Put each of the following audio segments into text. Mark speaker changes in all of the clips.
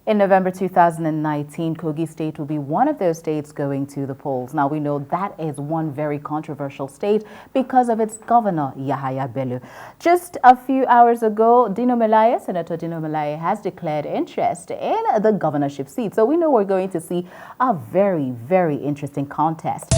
Speaker 1: In November 2019, Kogi State will be one of those states going to the polls. Now, we know that is one very controversial state because of its governor, YAHAYA. Just a few hours ago, Senator DINO has declared interest in the governorship seat. So we know we're going to see a very, very interesting contest.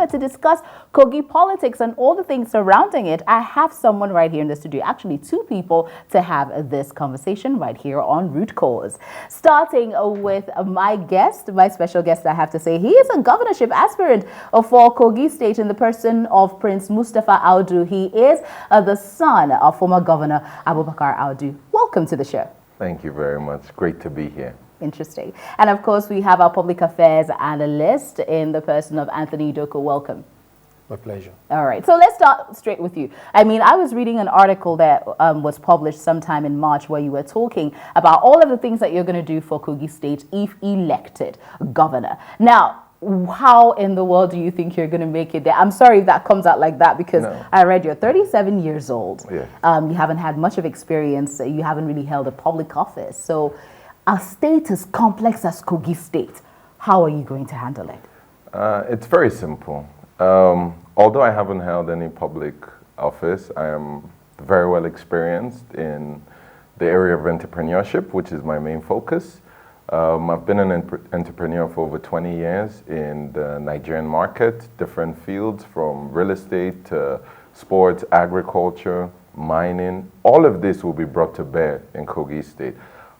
Speaker 1: To discuss Kogi politics and all the things surrounding it, I have someone right here in the studio, actually two people, to have this conversation right here on Root Cause. Starting with my guest, my special guest, I have to say, he is a governorship aspirant for Kogi State in the person of Prince Mustafa Audu. He is the son of former Governor Abubakar Audu. Welcome to the show.
Speaker 2: Thank you very much. Great to be here.
Speaker 1: Interesting. And of course, we have our public affairs analyst in the person of Anthony Doko. Welcome.
Speaker 3: My pleasure.
Speaker 1: All right. So let's start straight with you. I mean, I was reading an article that was published sometime in March where you were talking about all of the things that you're going to do for Kogi State if elected governor. Now, how in the world do you think you're going to make it there? I'm sorry if that comes out like that because I read you're 37 years old.
Speaker 2: Yeah.
Speaker 1: You haven't had much of experience. You haven't really held a public office. So a state as complex as Kogi State, how are you going to handle it?
Speaker 2: It's very simple. Although I haven't held any public office, I am very well experienced in the area of entrepreneurship, which is my main focus. I've been an entrepreneur for over 20 years in the Nigerian market, different fields from real estate to sports, agriculture, mining. All of this will be brought to bear in Kogi State.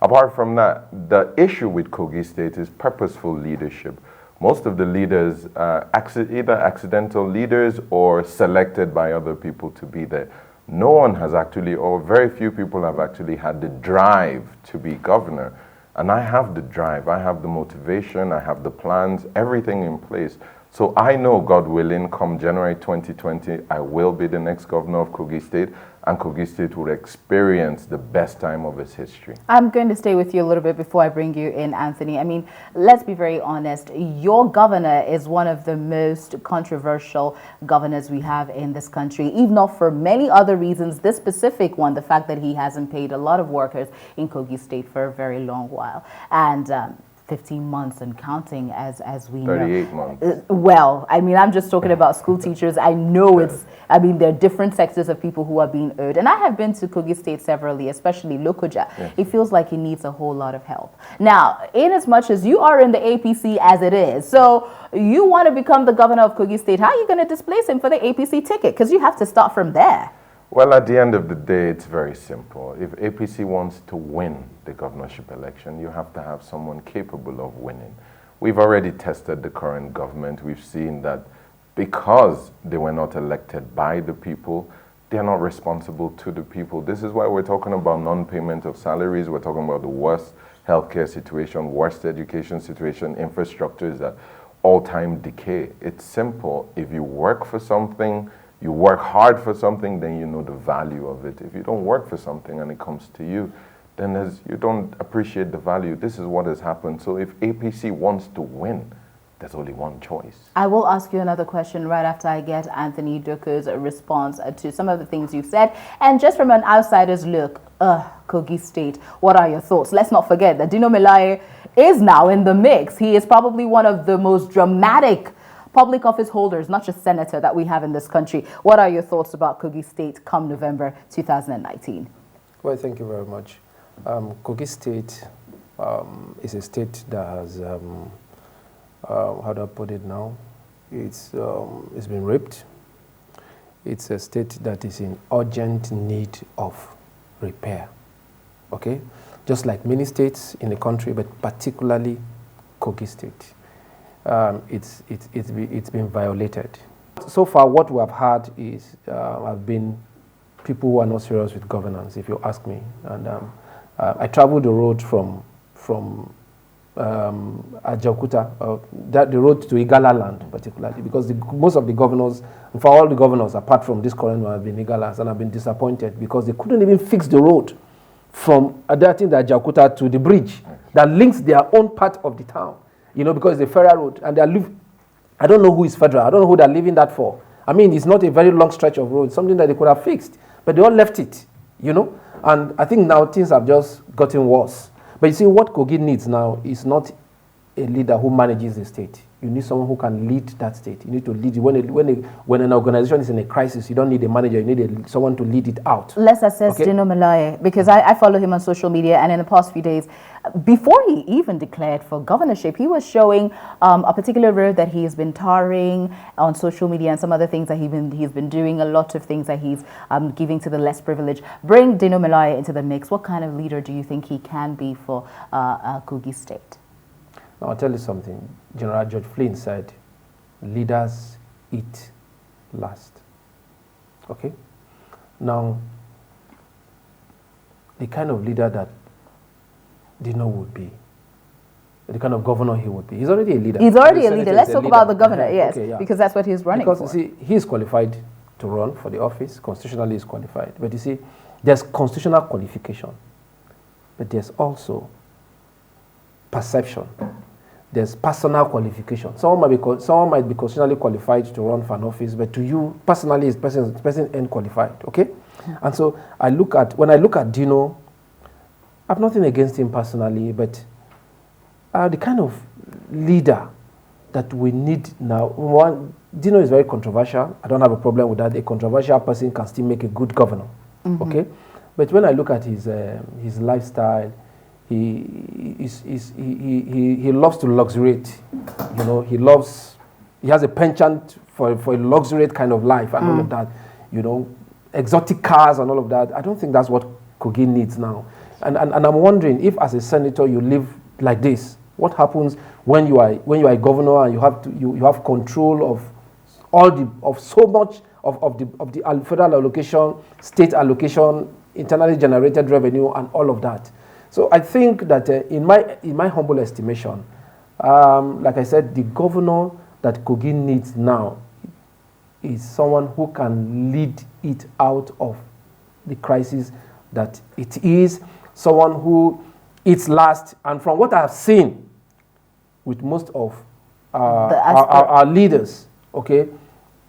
Speaker 2: Apart from that, the issue with Kogi State is purposeful leadership. Most of the leaders are either accidental leaders or selected by other people to be there. No one has actually, or very few people have actually had the drive to be governor. And I have the drive, I have the motivation, I have the plans, everything in place. So I know, God willing, come January 2020, I will be the next governor of Kogi State, and Kogi State will experience the best time of its history.
Speaker 1: I'm going to stay with you a little bit before I bring you in, Anthony. I mean, let's be very honest. Your governor is one of the most controversial governors we have in this country, even not for many other reasons. This specific one, the fact that he hasn't paid a lot of workers in Kogi State for a very long while. And 15 months and counting as we know.
Speaker 2: 38 months.
Speaker 1: Well, I mean, I'm just talking about school teachers. I know there are different sectors of people who are being owed. And I have been to Kogi State severally, especially Lokoja. Yes. It feels like it needs a whole lot of help. Now, in as much as you are in the APC as it is, so you want to become the governor of Kogi State, how are you going to displace him for the APC ticket? Because you have to start from there.
Speaker 2: Well, at the end of the day, it's very simple. If APC wants to win the governorship election, you have to have someone capable of winning. We've already tested the current government. We've seen that because they were not elected by the people, they're not responsible to the people. This is why we're talking about non-payment of salaries. We're talking about the worst healthcare situation, worst education situation, infrastructure is at all-time decay. It's simple. If you work for something, you work hard for something, then you know the value of it. If you don't work for something and it comes to you, then you don't appreciate the value. This is what has happened. So if APC wants to win, there's only one choice.
Speaker 1: I will ask you another question right after I get Anthony Doko's response to some of the things you've said. And just from an outsider's look, Kogi State, what are your thoughts? Let's not forget that DINO is now in the mix. He is probably one of the most dramatic public office holders, not just senator, that we have in this country. What are your thoughts about Kogi State come November 2019?
Speaker 3: Well, thank you very much. Kogi State is a state that has, how do I put it now? It's been raped. It's a state that is in urgent need of repair, okay? Just like many states in the country, but particularly Kogi State. It's been violated. So far, what we have had is have been people who are not serious with governance, if you ask me. And I traveled the road from Ajaokuta, that the road to Igala land particularly, because most of the governors, in fact all the governors apart from this current one have been Igalas and have been disappointed because they couldn't even fix the road from the Ajaokuta to the bridge that links their own part of the town, you know, because it's a federal road and I don't know who is federal, I don't know who they're leaving that for. I mean, it's not a very long stretch of road, something that they could have fixed, but they all left it, you know, and I think now things have just gotten worse. But you see, what Kogi needs now is not a leader who manages the state. You need someone who can lead that state. You need to lead. When an organization is in a crisis, you don't need a manager. You need someone to lead it out.
Speaker 1: Let's assess DINO Malaye, because I follow him on social media, and in the past few days, before he even declared for governorship, he was showing a particular road that he has been tarring on social media and some other things that he's been doing, a lot of things that he's giving to the less privileged. Bring DINO Malaye into the mix. What kind of leader do you think he can be for Kogi State?
Speaker 3: Now, I'll tell you something. General George Flynn said, leaders eat last. Okay? Now, the kind of leader that DINO would be, the kind of governor he would be. He's already a leader.
Speaker 1: He's already a leader. Let's talk about the governor, yes,
Speaker 3: okay, yeah.
Speaker 1: Because that's what he's running
Speaker 3: for.
Speaker 1: Because,
Speaker 3: you see, he's qualified to run for the office. Constitutionally, he's qualified. But you see, there's constitutional qualification. But there's also perception. There's personal qualification. Someone might be constitutionally qualified to run for an office, but to you, personally, person ain't qualified, okay? And so, when I look at DINO, I have nothing against him personally, but the kind of leader that we need now, DINO is very controversial. I don't have a problem with that. A controversial person can still make a good governor, okay? But when I look at his lifestyle, he loves to luxuriate, you know. He has a penchant for a luxuriate kind of life and all of that, you know, exotic cars and all of that. I don't think that's what Kogi needs now. And I'm wondering if, as a senator, you live like this. What happens when you are a governor and you have control of so much of the federal allocation, state allocation, internally generated revenue, and all of that. So I think that in my humble estimation, like I said, the governor that Kogi needs now is someone who can lead it out of the crisis that it is, someone who eats last. And from what I've seen with most of our leaders, okay,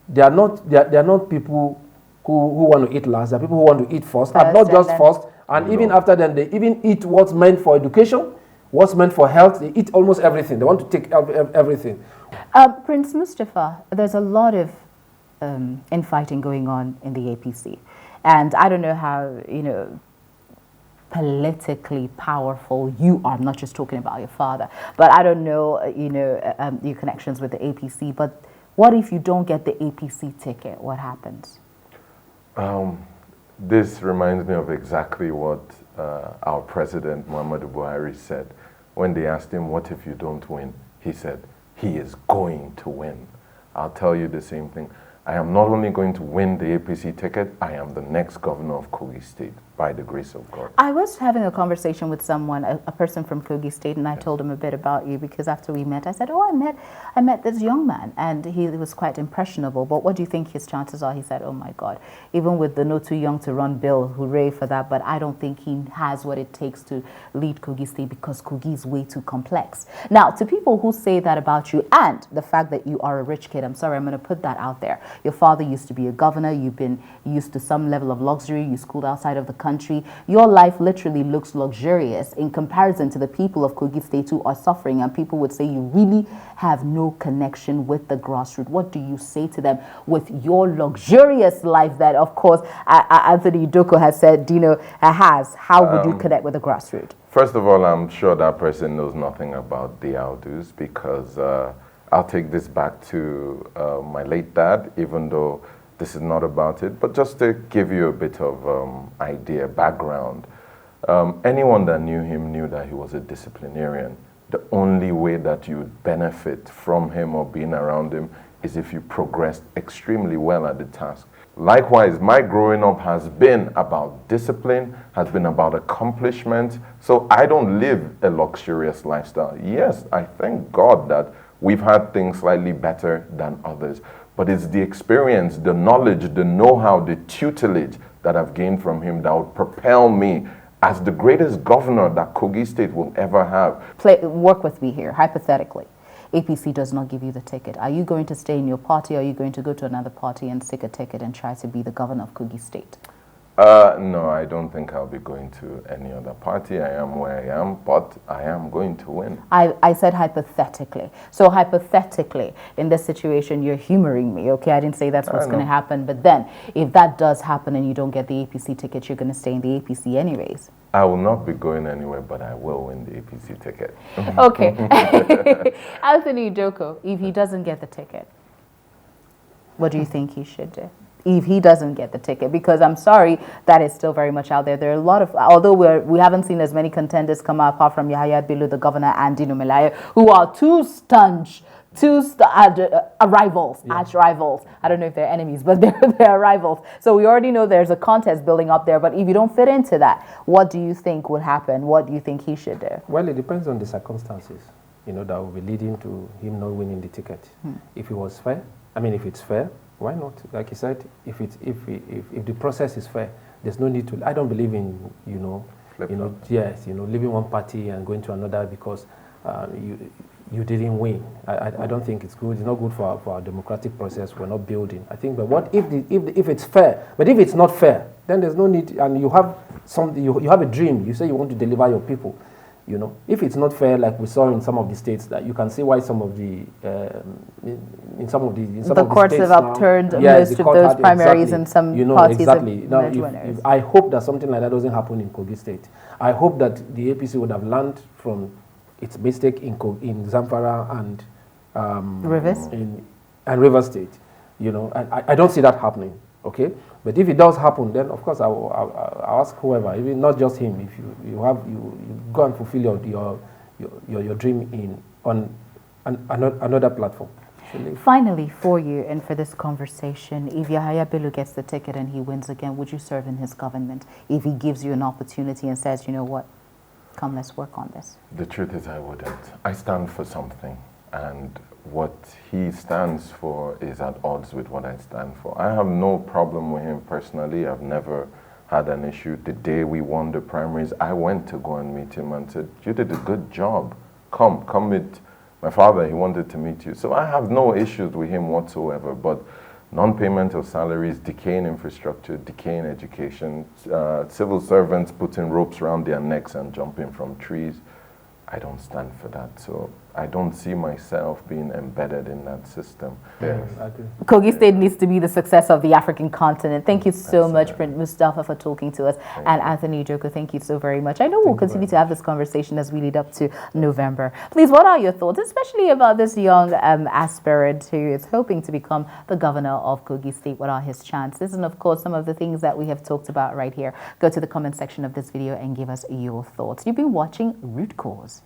Speaker 3: they are not people who want to eat last. They are people who want to eat first, and not just first. And even after them, they even eat what's meant for education, what's meant for health. They eat almost everything. They want to take everything.
Speaker 1: Prince Mustafa, there's a lot of infighting going on in the APC. And I don't know how, you know, politically powerful you are. I'm not just talking about your father. But I don't know, you know, your connections with the APC. But what if you don't get the APC ticket? What happens?
Speaker 2: This reminds me of exactly what our president, Muhammadu Buhari, said. When they asked him, what if you don't win? He said, he is going to win. I'll tell you the same thing. I am not only going to win the APC ticket, I am the next governor of Kogi State, by the grace of God.
Speaker 1: I was having a conversation with someone, a person from Kogi State, and I told him a bit about you, because after we met, I said, oh, I met this young man, and he was quite impressionable, but what do you think his chances are? He said, oh my God, even with the no too young to run bill, hooray for that, but I don't think he has what it takes to lead Kogi State, because Kogi is way too complex. Now, to people who say that about you, and the fact that you are a rich kid, I'm sorry, I'm going to put that out there. Your father used to be a governor, you've been used to some level of luxury, you schooled outside of the country. Your life literally looks luxurious in comparison to the people of Kogi State who are suffering, and people would say you really have no connection with the grassroots. What do you say to them with your luxurious life that, of course, Anthony Doko has said DINO has? How would you connect with the grassroots?
Speaker 2: First of all, I'm sure that person knows nothing about the Audus, because I'll take this back to my late dad, even though this is not about it, but just to give you a bit of idea, background. Anyone that knew him knew that he was a disciplinarian. The only way that you would benefit from him or being around him is if you progressed extremely well at the task. Likewise, my growing up has been about discipline, has been about accomplishment. So I don't live a luxurious lifestyle. Yes, I thank God that we've had things slightly better than others. But it's the experience, the knowledge, the know-how, the tutelage that I've gained from him that would propel me as the greatest governor that Kogi State will ever have.
Speaker 1: Work with me here, hypothetically. APC does not give you the ticket. Are you going to stay in your party, or are you going to go to another party and seek a ticket and try to be the governor of Kogi State?
Speaker 2: No, I don't think I'll be going to any other party. I am where I am, but I am going to win.
Speaker 1: I said hypothetically. So hypothetically, in this situation, you're humoring me, okay? I didn't say that's what's going to happen. But then, if that does happen and you don't get the APC ticket, you're going to stay in the APC anyways.
Speaker 2: I will not be going anywhere, but I will win the APC ticket.
Speaker 1: Okay. Anthony Joko, if he doesn't get the ticket, what do you think he should do? If he doesn't get the ticket, because I'm sorry, that is still very much out there. There are a lot of, although we haven't seen as many contenders come out apart from YAHAYA Bello, the governor, and DINO, who are two rivals, arch rivals. I don't know if they're enemies, but they're rivals. So we already know there's a contest building up there. But if you don't fit into that, what do you think will happen? What do you think he should do?
Speaker 3: Well, it depends on the circumstances, that will be leading to him not winning the ticket. If it was fair, if it's fair, why not? Like you said, if the process is fair, there's no need to. I don't believe in leaving one party and going to another because you didn't win. I don't think it's good. It's not good for our democratic process. We're not building. I think, but what if it's fair? But if it's not fair, then there's no need. And you have you have a dream. You say you want to deliver your people. If it's not fair, like we saw in some of the states, that you can see why some of the
Speaker 1: the courts have upturned most of those primaries and some parties
Speaker 3: exactly. Now, if I hope that something like that doesn't happen in Kogi State. I hope that the APC would have learned from its mistake in Zamfara and
Speaker 1: Rivers
Speaker 3: and River State. I don't see that happening. Okay, but if it does happen, then of course I'll ask whoever, even not just him. If you go and fulfill your dream on another platform.
Speaker 1: Finally, for you and for this conversation, if YAHAYA Bello gets the ticket and he wins again, would you serve in his government? If he gives you an opportunity and says, you know what, come, let's work on this.
Speaker 2: The truth is I wouldn't. I stand for something, and what he stands for is at odds with what I stand for. I have no problem with him personally. I've never had an issue. The day we won the primaries, I went to go and meet him and said, you did a good job. Come meet my father. He wanted to meet you. So I have no issues with him whatsoever, but non-payment of salaries, decaying infrastructure, decaying education, civil servants putting ropes around their necks and jumping from trees, I don't stand for that. So I don't see myself being embedded in that system.
Speaker 3: Yes. I agree.
Speaker 1: Kogi State needs to be the success of the African continent. Thank you so much, Prince Mustafa, for talking to us. And Anthony Joko, thank you so very much. I know we'll continue to have this conversation as we lead up to November. Please, what are your thoughts, especially about this young aspirant who is hoping to become the governor of Kogi State? What are his chances? And of course, some of the things that we have talked about right here. Go to the comment section of this video and give us your thoughts. You've been watching Root Cause.